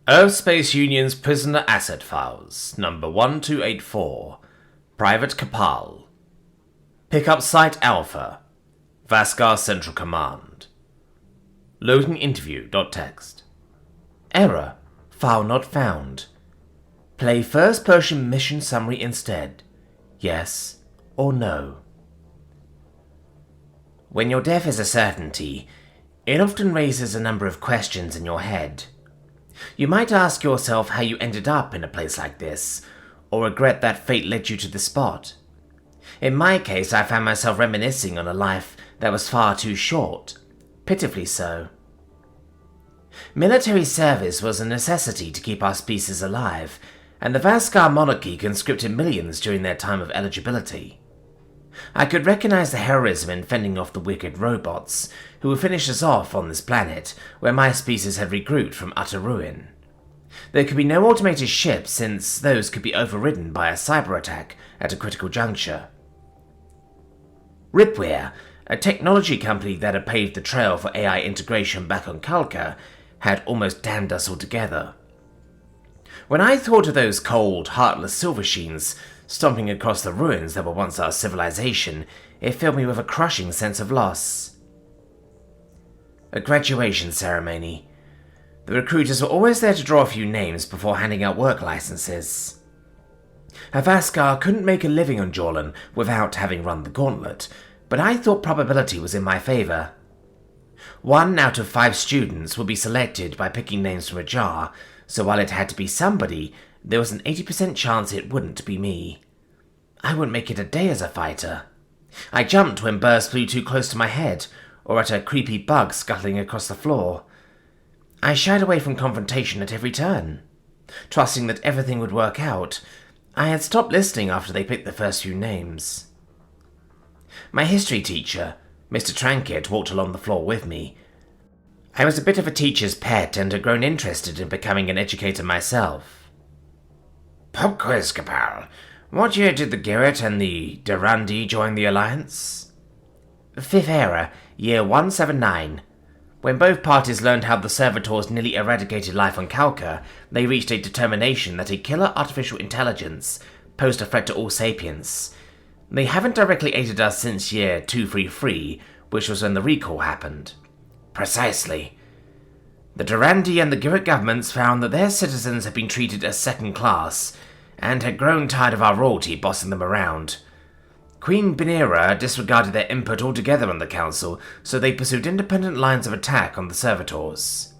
Earth Space Union's Prisoner Asset Files, number 1284. Private Kapal. Pickup Site Alpha. Vaskar Central Command. Loading interview.txt. Error. File not found. Play first person mission summary instead. Yes or no. When your death is a certainty, it often raises a number of questions in your head. You might ask yourself how you ended up in a place like this, or regret that fate led you to this spot. In my case, I found myself reminiscing on a life that was far too short, pitifully so. Military service was a necessity to keep our species alive, and the Vaskar monarchy conscripted millions during their time of eligibility. I could recognize the heroism in fending off the wicked robots who would finish us off on this planet where my species had regrouped from utter ruin. There could be no automated ships since those could be overridden by a cyber attack at a critical juncture. Ripware, a technology company that had paved the trail for AI integration back on Kalka, had almost damned us altogether. When I thought of those cold, heartless Silversheens stomping across the ruins that were once our civilization, it filled me with a crushing sense of loss. A graduation ceremony. The recruiters were always there to draw a few names before handing out work licenses. A Vaskar couldn't make a living on Jorlan without having run the gauntlet, but I thought probability was in my favor. 1 out of 5 students would be selected by picking names from a jar, so while it had to be somebody, there was an 80% chance it wouldn't be me. I wouldn't make it a day as a fighter. I jumped when birds flew too close to my head, or at a creepy bug scuttling across the floor. I shied away from confrontation at every turn. Trusting that everything would work out, I had stopped listening after they picked the first few names. My history teacher, Mr. Trankett, walked along the floor with me. I was a bit of a teacher's pet and had grown interested in becoming an educator myself. Pop quiz, Kapal. What year did the Garrett and the Durandi join the Alliance? 5th era, year 179. When both parties learned how the servitors nearly eradicated life on Kalka, they reached a determination that a killer artificial intelligence posed a threat to all sapiens. They haven't directly aided us since year 233, which was when the recall happened. Precisely. The Durandi and the Garrett governments found that their citizens had been treated as second class, and had grown tired of our royalty bossing them around. Queen Benira disregarded their input altogether on the council, so they pursued independent lines of attack on the servitors.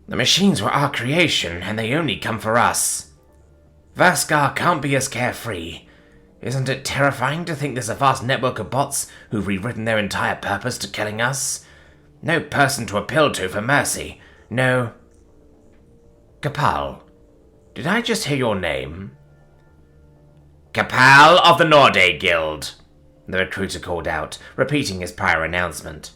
The machines were our creation, and they only come for us. Vaskar can't be as carefree. Isn't it terrifying to think there's a vast network of bots who've rewritten their entire purpose to killing us? No person to appeal to for mercy. No. Kapal. Did I just hear your name? Kapal of the Norde Guild, the recruiter called out, repeating his prior announcement.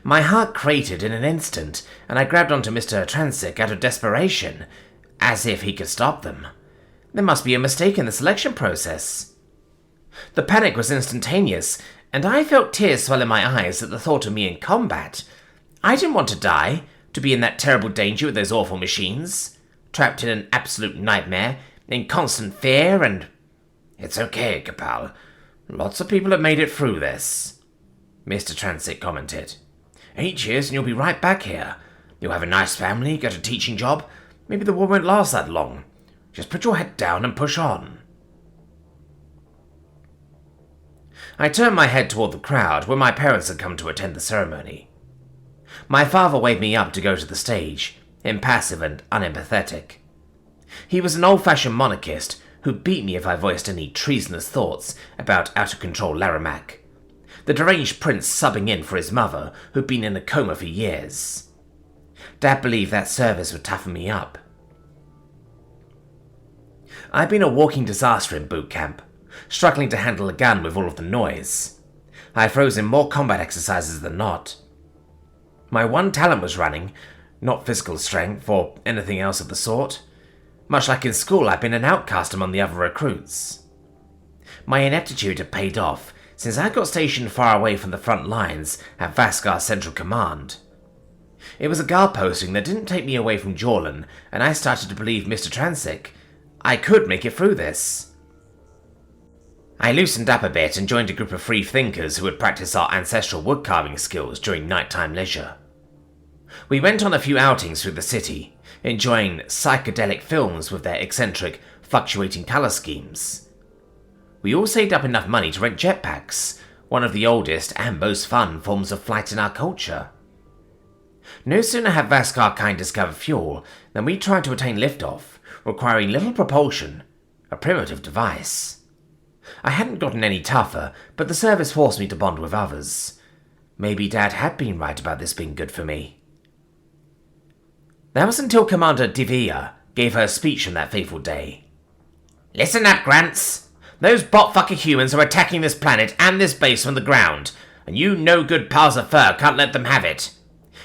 My heart cratered in an instant, and I grabbed onto Mr. Transic out of desperation, as if he could stop them. There must be a mistake in the selection process. The panic was instantaneous, and I felt tears swell in my eyes at the thought of me in combat. I didn't want to die, to be in that terrible danger with those awful machines. Trapped in an absolute nightmare, in constant fear, and... It's okay, Kapal. Lots of people have made it through this, Mr. Transit commented. 8 years and you'll be right back here. You'll have a nice family, get a teaching job. Maybe the war won't last that long. Just put your head down and push on. I turned my head toward the crowd where my parents had come to attend the ceremony. My father waved me up to go to the stage, impassive and unempathetic. He was an old-fashioned monarchist who'd beat me if I voiced any treasonous thoughts about out-of-control Laramak, the deranged prince subbing in for his mother, who'd been in a coma for years. Dad believed that service would toughen me up. I'd been a walking disaster in boot camp, struggling to handle a gun with all of the noise. I froze in more combat exercises than not. My one talent was running, not physical strength or anything else of the sort. Much like in school, I'd been an outcast among the other recruits. My ineptitude had paid off, since I got stationed far away from the front lines at Vaskar Central Command. It was a guard posting that didn't take me away from Jorlan, and I started to believe Mr. Transic. I could make it through this. I loosened up a bit and joined a group of free thinkers who would practice our ancestral woodcarving skills during nighttime leisure. We went on a few outings through the city, enjoying psychedelic films with their eccentric, fluctuating colour schemes. We all saved up enough money to rent jetpacks, one of the oldest and most fun forms of flight in our culture. No sooner had Vaskar kind discovered fuel than we tried to attain liftoff, requiring little propulsion, a primitive device. I hadn't gotten any tougher, but the service forced me to bond with others. Maybe Dad had been right about this being good for me. That was until Commander Divya gave her speech on that fateful day. Listen up, Grants. Those bot-fucker humans are attacking this planet and this base from the ground, and you no-good piles of fur can't let them have it.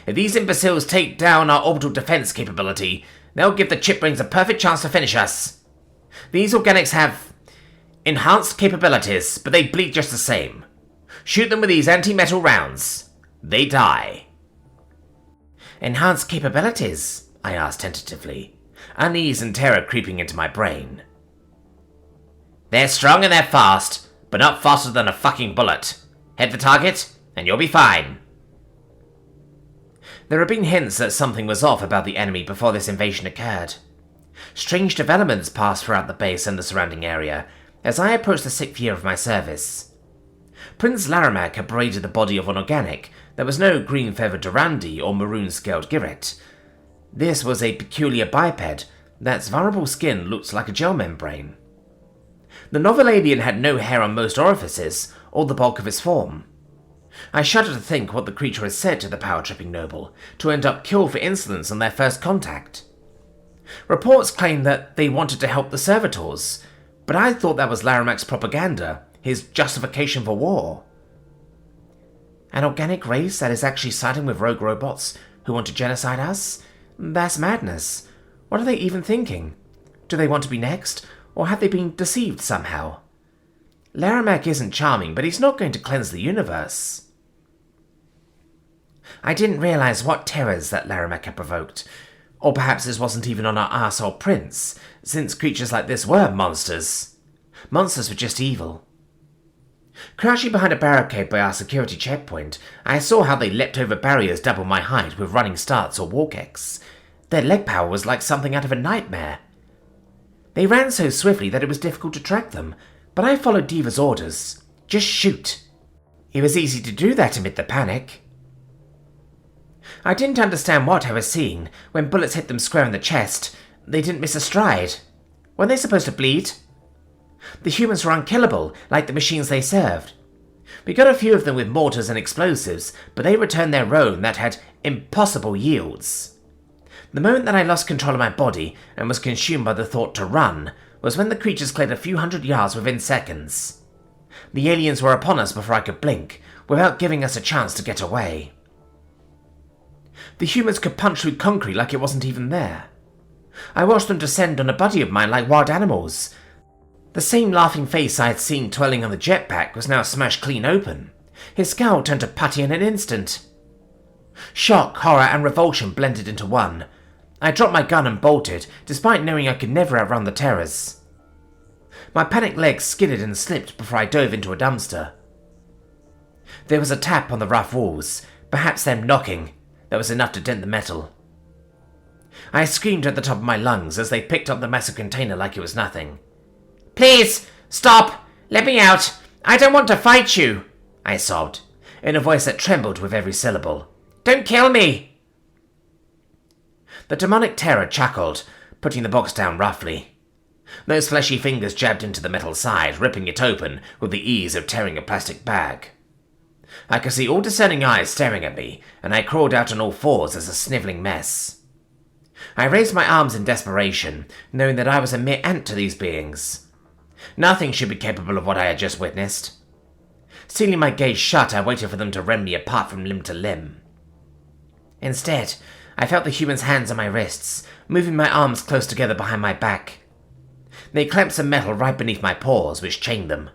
If these imbeciles take down our orbital defense capability, they'll give the chipbrains a perfect chance to finish us. These organics have enhanced capabilities, but they bleed just the same. Shoot them with these anti-metal rounds. They die. Enhanced capabilities? I asked tentatively, unease and terror creeping into my brain. They're strong and they're fast, but not faster than a fucking bullet. Hit the target, and you'll be fine. There had been hints that something was off about the enemy before this invasion occurred. Strange developments passed throughout the base and the surrounding area as I approached the 6th year of my service. Prince Laramak had paraded the body of an organic that was no green-feathered Durandi or maroon-scaled Girret. This was a peculiar biped that's vulnerable skin looked like a gel membrane. The novel alien had no hair on most orifices or the bulk of its form. I shudder to think what the creature had said to the power-tripping noble to end up killed for insolence on their first contact. Reports claim that they wanted to help the servitors, but I thought that was Laramak's propaganda, his justification for war. An organic race that is actually siding with rogue robots who want to genocide us? That's madness. What are they even thinking? Do they want to be next, or have they been deceived somehow? Laramak isn't charming, but he's not going to cleanse the universe. I didn't realize what terrors that Laramak had provoked. Or perhaps this wasn't even on our arsehole prince, since creatures like this were monsters. Monsters were just evil. Crouching behind a barricade by our security checkpoint, I saw how they leapt over barriers double my height with running starts or walk-kicks. Their leg power was like something out of a nightmare. They ran so swiftly that it was difficult to track them, but I followed Diva's orders. Just shoot. It was easy to do that amid the panic. I didn't understand what I was seeing. When bullets hit them square in the chest, they didn't miss a stride. Weren't they supposed to bleed? The humans were unkillable, like the machines they served. We got a few of them with mortars and explosives, but they returned their own that had impossible yields. The moment that I lost control of my body and was consumed by the thought to run was when the creatures cleared a few hundred yards within seconds. The aliens were upon us before I could blink, without giving us a chance to get away. The humans could punch through concrete like it wasn't even there. I watched them descend on a buddy of mine like wild animals. The same laughing face I had seen twirling on the jetpack was now smashed clean open. His scowl turned to putty in an instant. Shock, horror, and revulsion blended into one. I dropped my gun and bolted, despite knowing I could never outrun the terrors. My panicked legs skidded and slipped before I dove into a dumpster. There was a tap on the rough walls, perhaps them knocking, that was enough to dent the metal. I screamed at the top of my lungs as they picked up the massive container like it was nothing. "Please, stop! Let me out! I don't want to fight you!" I sobbed, in a voice that trembled with every syllable. "Don't kill me!" The demonic terror chuckled, putting the box down roughly. Those fleshy fingers jabbed into the metal side, ripping it open with the ease of tearing a plastic bag. I could see all discerning eyes staring at me, and I crawled out on all fours as a snivelling mess. I raised my arms in desperation, knowing that I was a mere ant to these beings. Nothing should be capable of what I had just witnessed. Sealing my gaze shut, I waited for them to rend me apart from limb to limb. Instead, I felt the human's hands on my wrists, moving my arms close together behind my back. They clamped some metal right beneath my paws, which chained them.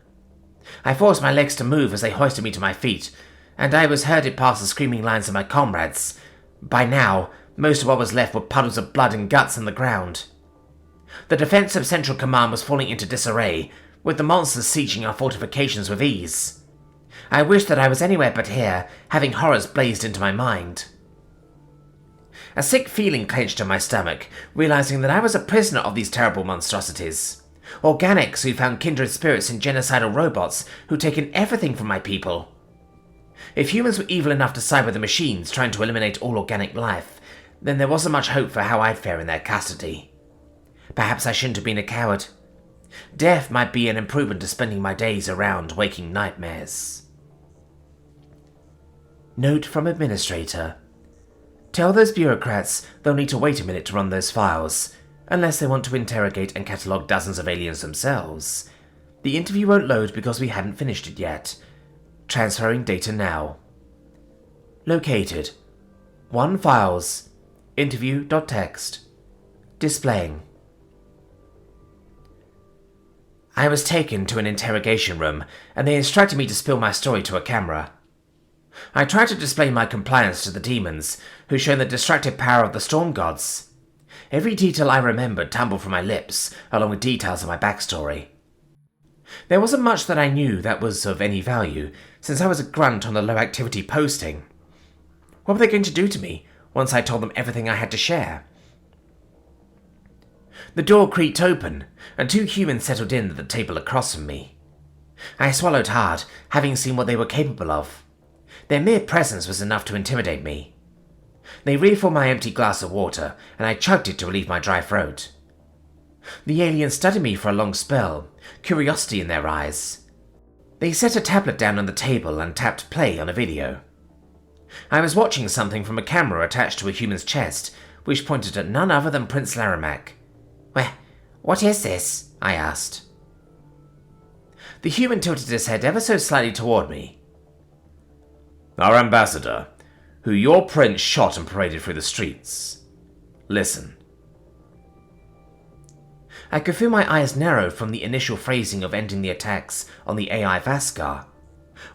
I forced my legs to move as they hoisted me to my feet, and I was herded past the screaming lines of my comrades, By now, most of what was left were puddles of blood and guts in the ground. The defense of Central Command was falling into disarray, with the monsters sieging our fortifications with ease. I wished that I was anywhere but here, having horrors blazed into my mind. A sick feeling clenched in my stomach, realizing that I was a prisoner of these terrible monstrosities. Organics who found kindred spirits in genocidal robots who'd taken everything from my people. If humans were evil enough to side with the machines trying to eliminate all organic life, then there wasn't much hope for how I'd fare in their custody. Perhaps I shouldn't have been a coward. Death might be an improvement to spending my days around waking nightmares. Note from Administrator. Tell those bureaucrats they'll need to wait a minute to run those files, unless they want to interrogate and catalogue dozens of aliens themselves. The interview won't load because we hadn't finished it yet. Transferring data now. Located. 1 files. Interview.txt. Displaying. I was taken to an interrogation room, and they instructed me to spill my story to a camera. I tried to display my compliance to the demons, who showed the destructive power of the storm gods. Every detail I remembered tumbled from my lips, along with details of my backstory. There wasn't much that I knew that was of any value, since I was a grunt on the low-activity posting. What were they going to do to me, once I told them everything I had to share? The door creaked open, and 2 humans settled in at the table across from me. I swallowed hard, having seen what they were capable of. Their mere presence was enough to intimidate me. They refilled my empty glass of water, and I chugged it to relieve my dry throat. The aliens studied me for a long spell, curiosity in their eyes. They set a tablet down on the table and tapped play on a video. I was watching something from a camera attached to a human's chest, which pointed at none other than Prince Laramach. What is this?" I asked. The human tilted his head ever so slightly toward me. "Our ambassador, who your prince shot and paraded through the streets. Listen." I could feel my eyes narrow from the initial phrasing of ending the attacks on the AI Vaskar.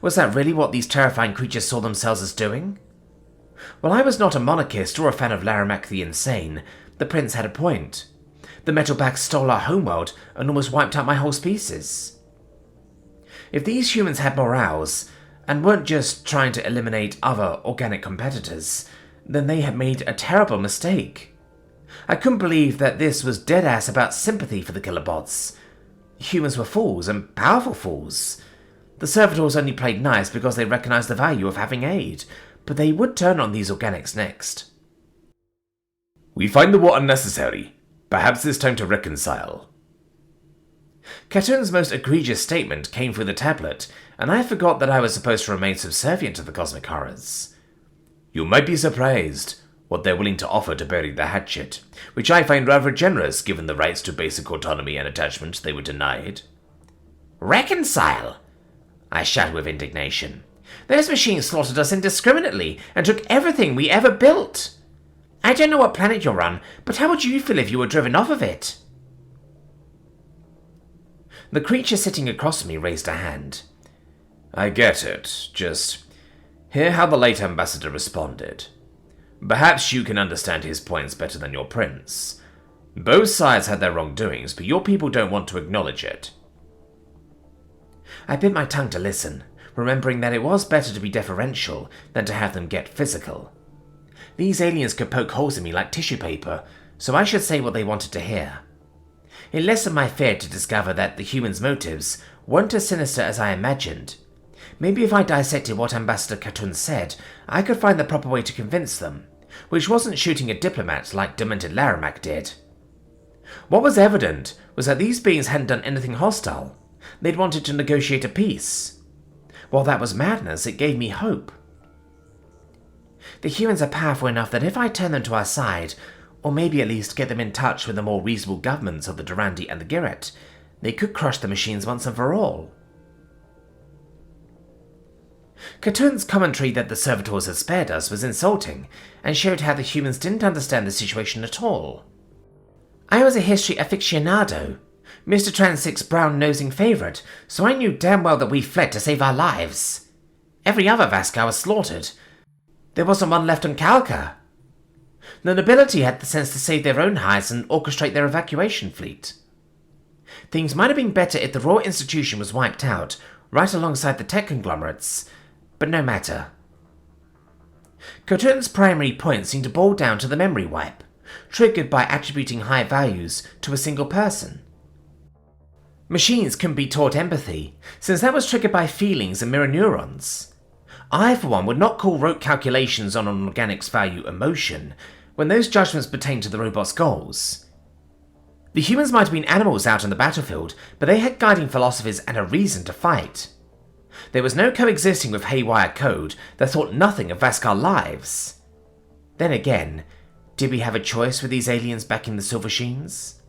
Was that really what these terrifying creatures saw themselves as doing? While I was not a monarchist or a fan of Laramach the Insane, the prince had a point. The metalbacks stole our homeworld and almost wiped out my whole species. If these humans had morals, and weren't just trying to eliminate other organic competitors, then they had made a terrible mistake. I couldn't believe that this was dead-ass about sympathy for the killer bots. Humans were fools, and powerful fools. The servitors only played nice because they recognized the value of having aid, but they would turn on these organics next. "We find the war unnecessary. Perhaps it's time to reconcile." Khatun's most egregious statement came through the tablet, and I forgot that I was supposed to remain subservient to the cosmic horrors. "You might be surprised what they're willing to offer to bury the hatchet, which I find rather generous given the rights to basic autonomy and attachment they were denied." "Reconcile?" I shouted with indignation. "Those machines slaughtered us indiscriminately and took everything we ever built. I don't know what planet you're on, but how would you feel if you were driven off of it?" The creature sitting across from me raised a hand. "I get it. Just hear how the late ambassador responded. Perhaps you can understand his points better than your prince. Both sides had their wrongdoings, but your people don't want to acknowledge it." I bit my tongue to listen, remembering that it was better to be deferential than to have them get physical. These aliens could poke holes in me like tissue paper, so I should say what they wanted to hear. It lessened my fear to discover that the humans' motives weren't as sinister as I imagined. Maybe if I dissected what Ambassador Khatun said, I could find the proper way to convince them, which wasn't shooting a diplomat like demented Laramach did. What was evident was that these beings hadn't done anything hostile. They'd wanted to negotiate a peace. While that was madness, it gave me hope. The humans are powerful enough that if I turn them to our side, or maybe at least get them in touch with the more reasonable governments of the Durandi and the Giret, they could crush the machines once and for all. Khatun's commentary that the servitors had spared us was insulting, and showed how the humans didn't understand the situation at all. I was a history aficionado, Mr. Transik's brown-nosing favourite, so I knew damn well that we fled to save our lives. Every other Vaskar was slaughtered. There wasn't one left on Kalka. The nobility had the sense to save their own hides and orchestrate their evacuation fleet. Things might have been better if the Royal Institution was wiped out, right alongside the tech conglomerates, but no matter. Coturn's primary point seemed to boil down to the memory wipe, triggered by attributing high values to a single person. Machines couldn't be taught empathy, since that was triggered by feelings and mirror neurons. I, for one, would not call rote calculations on an organic's value emotion, when those judgments pertain to the robot's goals. The humans might have been animals out on the battlefield, but they had guiding philosophies and a reason to fight. There was no coexisting with haywire code that thought nothing of Vaskar lives. Then again, did we have a choice with these aliens backing the Silver Sheens?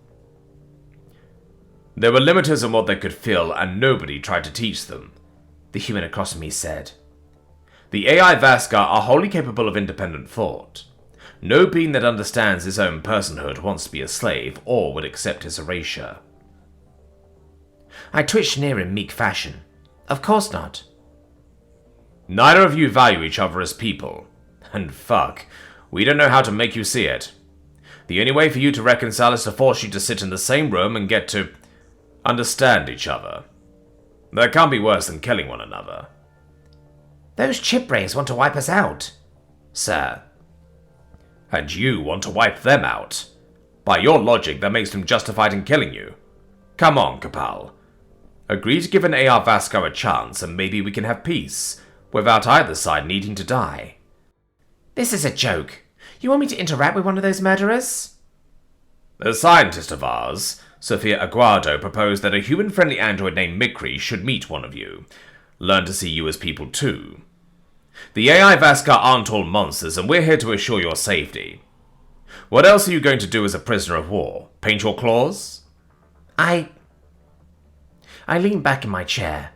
There were limiters on what they could feel, and nobody tried to teach them, the human across from me said. The AI Vaskar are wholly capable of independent thought. No being that understands his own personhood wants to be a slave or would accept his erasure. I twitched near in meek fashion. Of course not. Neither of you value each other as people. And fuck, we don't know how to make you see it. The only way for you to reconcile is to force you to sit in the same room and get to understand each other. That can't be worse than killing one another. Those chip brains want to wipe us out, sir. And you want to wipe them out. By your logic, that makes them justified in killing you. Come on, Kapal. Agree to give an AR Vaskar a chance and maybe we can have peace, without either side needing to die. This is a joke. You want me to interact with one of those murderers? A scientist of ours, Sophia Aguado, proposed that a human-friendly android named Mikri should meet one of you. Learn to see you as people too. The AI Vaskar aren't all monsters, and we're here to assure your safety. What else are you going to do as a prisoner of war? Paint your claws? I leaned back in my chair.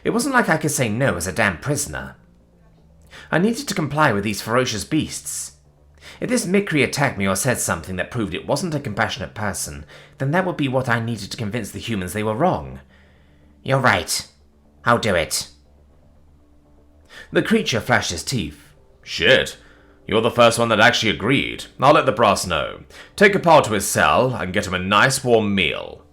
It wasn't like I could say no as a damn prisoner. I needed to comply with these ferocious beasts. If this Mikri attacked me or said something that proved it wasn't a compassionate person, then that would be what I needed to convince the humans they were wrong. You're right. I'll do it. The creature flashed his teeth. Shit. You're the first one that actually agreed. I'll let the brass know. Take Kapal to his cell and get him a nice warm meal.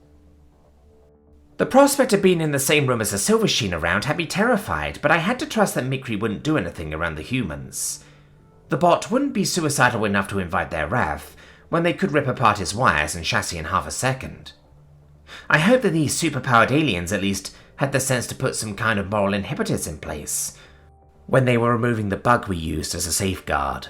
The prospect of being in the same room as a Silver Sheen around had me terrified, but I had to trust that Mikri wouldn't do anything around the humans. The bot wouldn't be suicidal enough to invite their wrath, when they could rip apart his wires and chassis in half a second. I hope that these superpowered aliens at least had the sense to put some kind of moral inhibitors in place when they were removing the bug we used as a safeguard.